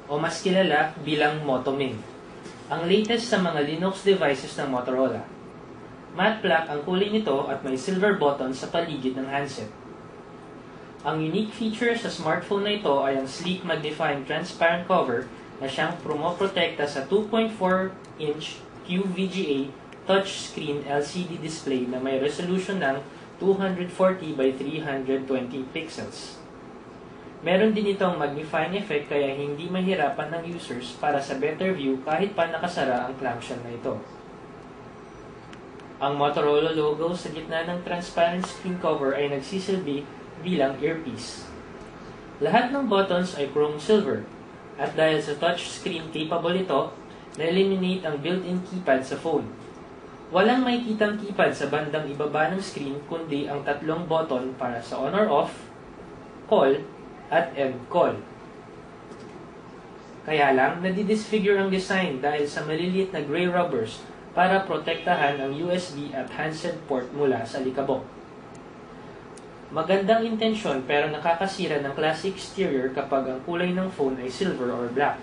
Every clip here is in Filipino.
o mas kilala bilang Moto-Min, ang latest sa mga Linux devices ng Motorola. Matte black ang kulay nito at may silver button sa paligid ng handset. Ang unique feature sa smartphone na ito ay ang sleek magnifying transparent cover na siyang promoprotekta sa 2.4-inch QVGA touchscreen LCD display na may resolution ng 240 by 320 pixels. Meron din itong magnifying effect kaya hindi mahirapan ng users para sa better view kahit pa nakasara ang clamshell na ito. Ang Motorola logo sa gitna ng transparent screen cover ay nagsisilbi bilang earpiece. Lahat ng buttons ay chrome silver at dahil sa touchscreen capable ito, na-eliminate ang built-in keypad sa phone. Walang makikitang keypad sa bandang ibaba ng screen kundi ang tatlong button para sa on or off, call, at end call. Kaya lang, nadidisfigure ang design dahil sa maliliit na gray rubbers para protektahan ang USB at handset port mula sa likabok. Magandang intensyon pero nakakasira ng classic exterior kapag ang kulay ng phone ay silver or black.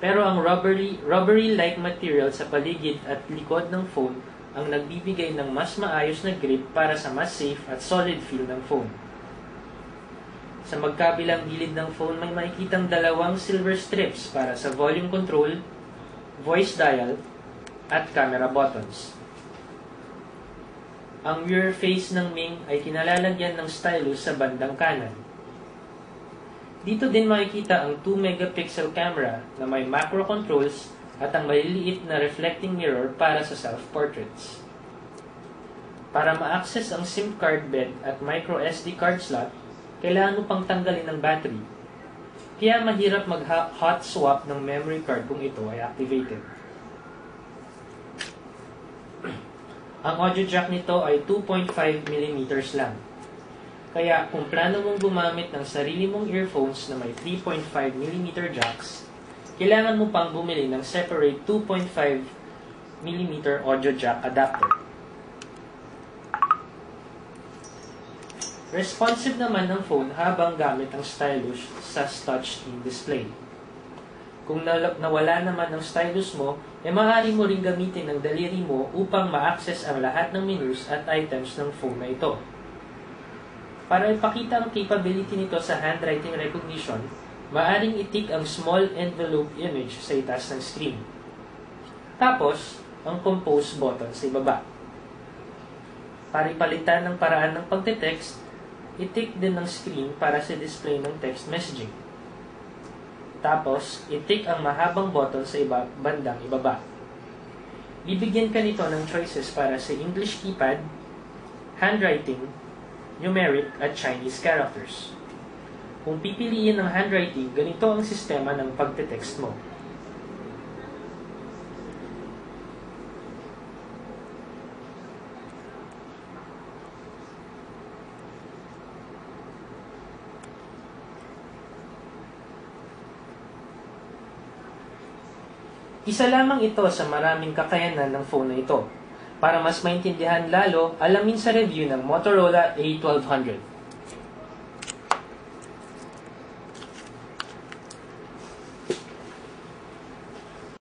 Pero ang rubbery-like material sa paligid at likod ng phone ang nagbibigay ng mas maayos na grip para sa mas safe at solid feel ng phone. Sa magkabilang gilid ng phone may makikitang dalawang silver strips para sa volume control, voice dial, at camera buttons. Ang mirror face ng Ming ay kinalalagyan ng stylus sa bandang kanan. Dito din makikita ang 2-megapixel camera na may macro controls at ang maliliit na reflecting mirror para sa self-portraits. Para ma-access ang SIM card bed at micro SD card slot, kailangan mo pang tanggalin ang battery. Kaya mahirap mag-hot swap ng memory card kung ito ay activated. Ang audio jack nito ay 2.5mm lang. Kaya kung plano mong gumamit ng sarili mong earphones na may 3.5mm jacks, kailangan mo pang bumili ng separate 2.5mm audio jack adapter. Responsive naman ng phone habang gamit ang stylus sa touchscreen display. Kung nawala naman ang stylus mo, maaari mo ring gamitin ng daliri mo upang ma-access ang lahat ng menus at items ng phone na ito. Para ipakita ang capability nito sa handwriting recognition, maaaring itik ang small envelope image sa itaas ng screen. Tapos, ang compose button sa ibaba. Para ipalitan ng paraan ng pagte-text, itik din ng screen para sa display ng text messaging. Tapos, itik ang mahabang button sa bandang ibaba. Bibigyan ka nito ng choices para sa English keypad, handwriting, numeric, at Chinese characters. Kung pipiliin ang handwriting, ganito ang sistema ng pagte-text mo. Isa lamang ito sa maraming kakayanan ng phone na ito. Para mas maintindihan lalo, alamin sa review ng Motorola A1200.